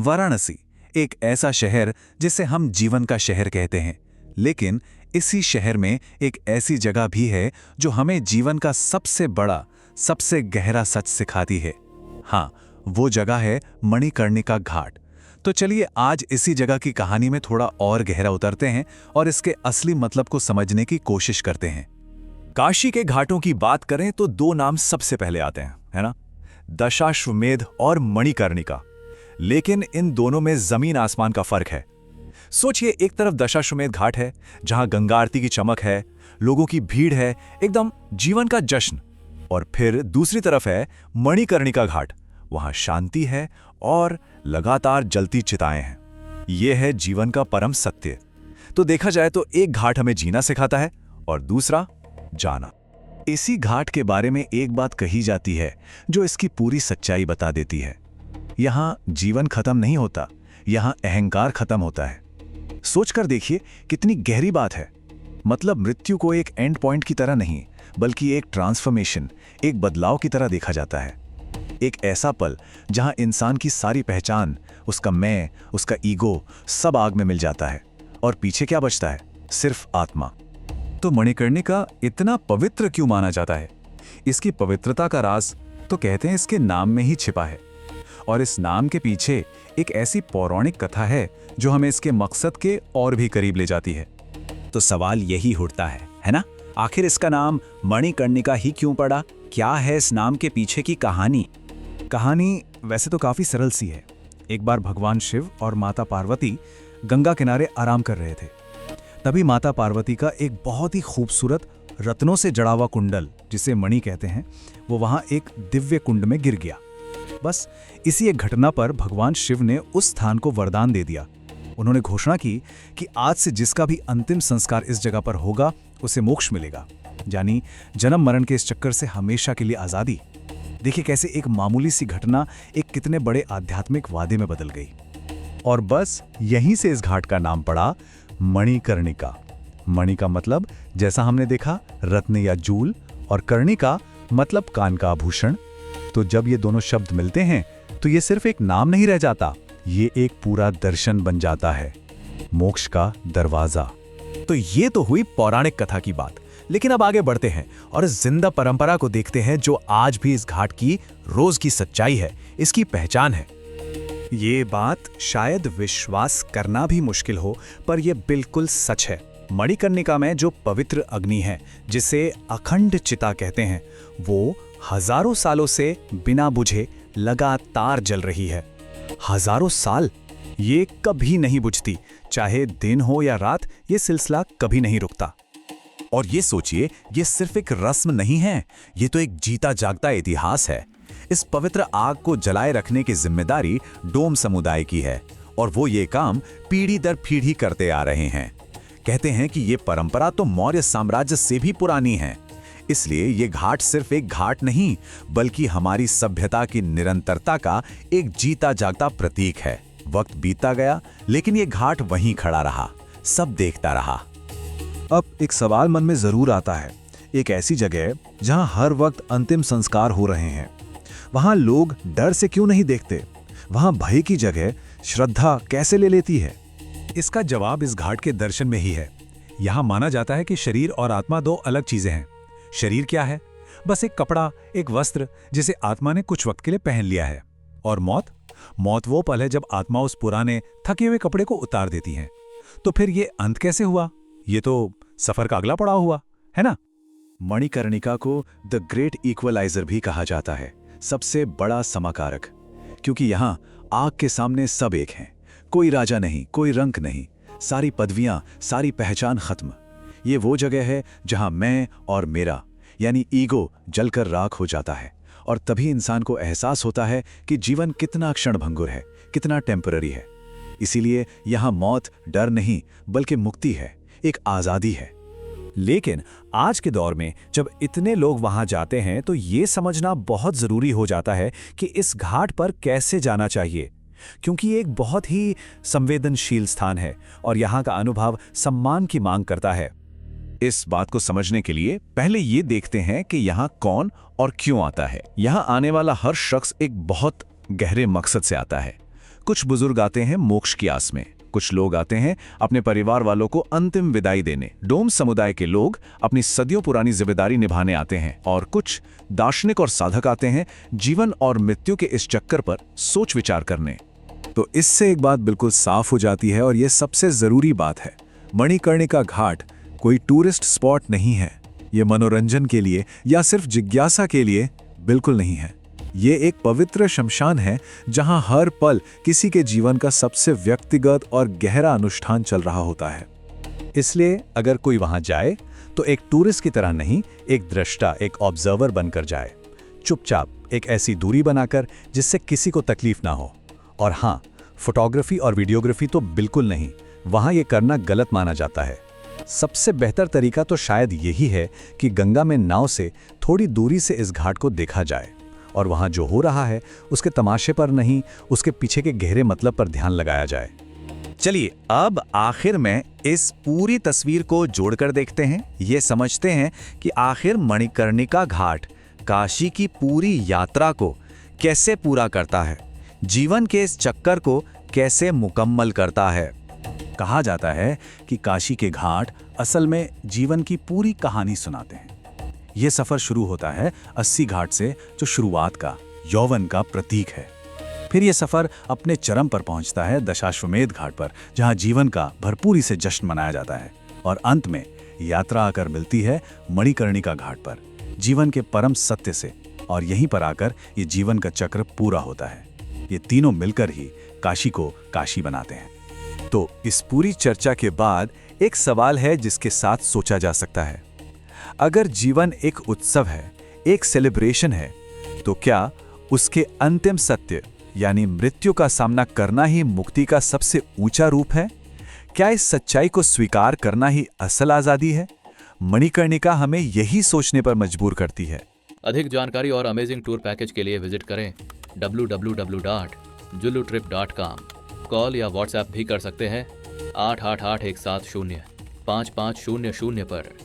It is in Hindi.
वाराणसी, एक ऐसा शहर जिसे हम जीवन का शहर कहते हैं, लेकिन इसी शहर में एक ऐसी जगह भी है जो हमें जीवन का सबसे बड़ा, सबसे गहरा सच सिखाती है। हाँ, वो जगह है मणिकर्णिका घाट। तो चलिए आज इसी जगह की कहानी में थोड़ा और गहरा उतरते हैं और इसके असली मतलब को समझने की कोशिश करते हैं। काशी के घाटों की बात करें तो दो नाम सबसे पहले आते हैं, है ना? दशाश्वमेध और मणिकर्णिका। लेकिन इन दोनों में जमीन आसमान का फर्क है। सोचिए, एक तरफ दशाश्वमेध घाट है जहां गंगा आरती की चमक है, लोगों की भीड़ है, एकदम जीवन का जश्न। और फिर दूसरी तरफ है मणिकर्णिका घाट। वहां शांति है और लगातार जलती चिताएं हैं। यह है जीवन का परम सत्य। तो देखा जाए तो एक घाट हमें जीना सिखाता है और दूसरा जाना। इसी घाट के बारे में एक बात कही जाती है जो इसकी पूरी सच्चाई बता देती है। यहां जीवन खत्म नहीं होता, यहां अहंकार खत्म होता है। सोचकर देखिए कितनी गहरी बात है। मतलब मृत्यु को एक एंड पॉइंट की तरह नहीं, बल्कि एक ट्रांसफॉर्मेशन, एक बदलाव की तरह देखा जाता है। एक ऐसा पल जहां इंसान की सारी पहचान, उसका मैं, उसका ईगो सब आग में मिल जाता है और पीछे क्या बचता है? सिर्फ आत्मा। तो मणिकर्णिका इतना पवित्र क्यों माना जाता है? इसकी पवित्रता का राज तो कहते हैं इसके नाम में ही छिपा है। और इस नाम के पीछे एक ऐसी पौराणिक कथा है जो हमें इसके मकसद के और भी करीब ले जाती है। तो सवाल यही उठता है ना? आखिर इसका नाम मणिकर्णिका ही क्यों पड़ा? क्या है इस नाम के पीछे की कहानी? कहानी वैसे तो काफी सरल सी है। एक बार भगवान शिव और माता पार्वती गंगा किनारे आराम कर रहे थे। तभी माता पार्वती का एक बहुत ही खूबसूरत रत्नों से जड़ा हुआ कुंडल, जिसे मणि कहते हैं, वो वहां एक दिव्य कुंड में गिर गया। बस इसी एक घटना पर भगवान शिव ने उस स्थान को वरदान दे दिया। उन्होंने घोषणा की कि आज से जिसका भी अंतिम संस्कार इस जगह पर होगा उसे मोक्ष मिलेगा, यानी जन्म मरण के इस चक्कर से हमेशा के लिए आजादी। देखिए कैसे एक मामूली सी घटना एक कितने बड़े आध्यात्मिक वादे में बदल गई। और बस यहीं से इस घाट का नाम पड़ा मणिकर्णिका। मणि का मतलब जैसा हमने देखा रत्न या जूल, और कर्णिका मतलब कान का आभूषण। तो जब ये दोनों शब्द मिलते हैं तो ये सिर्फ एक नाम नहीं रह जाता, ये एक पूरा दर्शन बन जाता है, मोक्ष का दरवाजा। तो ये तो हुई पौराणिक कथा की बात। लेकिन अब आगे बढ़ते हैं और इस जिंदा परंपरा को देखते हैं जो आज भी इस घाट की रोज की सच्चाई है, इसकी पहचान है। ये बात शायद विश्वास करना भी मुश्किल हो, पर यह बिल्कुल सच है। मणिकर्णिका में जो पवित्र अग्नि है, जिसे अखंड चिता कहते हैं, वो हजारों सालों से बिना बुझे लगातार जल रही है। हजारों साल ये कभी नहीं बुझती, चाहे दिन हो या रात, ये सिलसिला कभी नहीं रुकता। और ये सोचिए, ये सिर्फ एक रस्म नहीं है, ये तो एक जीता जागता इतिहास है। इस पवित्र आग को जलाए रखने की जिम्मेदारी डोम समुदाय की है और वो ये काम पीढ़ी दर पीढ़ी करते आ रहे हैं। कहते हैं कि ये परंपरा तो मौर्य साम्राज्य से भी पुरानी है। इसलिए ये घाट सिर्फ एक घाट नहीं, बल्कि हमारी सभ्यता की निरंतरता का एक जीता जागता प्रतीक है। वक्त बीतता गया, लेकिन ये घाट वहीं खड़ा रहा, सब देखता रहा। अब एक सवाल मन में जरूर आता है, एक ऐसी जगह जहां हर वक्त अंतिम संस्कार हो रहे हैं, वहां लोग डर से क्यों नहीं देखते? वहां भय की जगह श्रद्धा कैसे ले लेती है? इसका जवाब इस घाट के दर्शन में ही है। यहां माना जाता है कि शरीर और आत्मा दो अलग चीजें हैं। शरीर क्या है? बस एक कपड़ा, एक वस्त्र जिसे आत्मा ने कुछ वक्त के लिए पहन लिया है। और मौत? मौत वो पल है जब आत्मा उस पुराने थके हुए कपड़े को उतार देती है। तो फिर ये अंत कैसे हुआ? ये तो सफर का अगला पड़ाव हुआ, है ना? मणिकर्णिका को द ग्रेट इक्वलाइजर भी कहा जाता है, सबसे बड़ा समाकारक, क्योंकि यहां आग के सामने सब एक हैं। कोई राजा नहीं, कोई रंक नहीं, सारी पदवियां, सारी पहचान खत्म। ये वो जगह है जहां मैं और मेरा यानी ईगो जलकर राख हो जाता है और तभी इंसान को एहसास होता है कि जीवन कितना क्षणभंगुर है, कितना टेम्पररी है। इसीलिए यहां मौत डर नहीं, बल्कि मुक्ति है, एक आजादी है। लेकिन आज के दौर में जब इतने लोग वहां जाते हैं तो ये समझना बहुत जरूरी हो जाता है कि इस घाट पर कैसे जाना चाहिए, क्योंकि ये एक बहुत ही संवेदनशील स्थान है और यहाँ का अनुभव सम्मान की मांग करता है। इस बात को समझने के लिए पहले ये देखते हैं कि यहाँ कौन और क्यों आता है। यहाँ आने वाला हर शख्स एक बहुत गहरे मकसद से आता है। कुछ बुजुर्ग आते हैं मोक्ष की आस में, कुछ लोग आते हैं अपने परिवार वालों को अंतिम विदाई देने, डोम समुदाय के लोग अपनी सदियों पुरानी जिम्मेदारी निभाने आते हैं, और कुछ दार्शनिक और साधक आते हैं जीवन और मृत्यु के इस चक्कर पर सोच विचार करने। तो इससे एक बात बिल्कुल साफ हो जाती है, और यह सबसे जरूरी बात है, मणिकर्णिका घाट कोई टूरिस्ट स्पॉट नहीं है। ये मनोरंजन के लिए या सिर्फ जिज्ञासा के लिए बिल्कुल नहीं है। ये एक पवित्र शमशान है जहां हर पल किसी के जीवन का सबसे व्यक्तिगत और गहरा अनुष्ठान चल रहा होता है। इसलिए अगर कोई वहां जाए तो एक टूरिस्ट की तरह नहीं, एक दृष्टा, एक ऑब्जर्वर बनकर जाए, चुपचाप एक ऐसी दूरी बनाकर जिससे किसी को तकलीफ ना हो। और हाँ, फोटोग्राफी और वीडियोग्राफी तो बिल्कुल नहीं, वहां ये करना गलत माना जाता है। सबसे बेहतर तरीका तो शायद यही है कि गंगा में नाव से थोड़ी दूरी से इस घाट को देखा जाए, और वहां जो हो रहा है उसके तमाशे पर नहीं, उसके पीछे के गहरे मतलब पर ध्यान लगाया जाए। चलिए अब आखिर में इस पूरी तस्वीर को जोड़कर देखते हैं, ये समझते हैं कि आखिर मणिकर्णिका घाट काशी की पूरी यात्रा को कैसे पूरा करता है, जीवन के इस चक्कर को कैसे मुकम्मल करता है। कहा जाता है कि काशी के घाट असल में जीवन की पूरी कहानी सुनाते हैं। यह सफर शुरू होता है 80 घाट से, जो शुरुआत का यौवन का प्रतीक है। फिर यह सफर अपने चरम पर पहुंचता है दशाश्वमेध घाट पर, जहां जीवन का भरपूरी से जश्न मनाया जाता है। और अंत में यात्रा आकर मिलती है मणिकर्णिका घाट पर, जीवन के परम सत्य से, और यहीं पर आकर ये जीवन का चक्र पूरा होता है। ये तीनों मिलकर ही काशी को काशी बनाते हैं। तो इस पूरी चर्चा के बाद एक सवाल है जिसके साथ सोचा जा सकता है। अगर जीवन एक उत्सव है, एक सेलिब्रेशन है, तो क्या उसके अंतिम सत्य यानी मृत्यु का सामना करना ही मुक्ति का सबसे ऊंचा रूप है? क्या इस सच्चाई को स्वीकार करना ही असल आजादी है? मणिकर्णिका हमें यही सोचने पर मजबूर करती है। अधिक जानकारी और अमेजिंग टूर पैकेज के लिए विजिट करें www.julutrip.com। कॉल या व्हाट्सएप भी कर सकते हैं 8881705500 पर।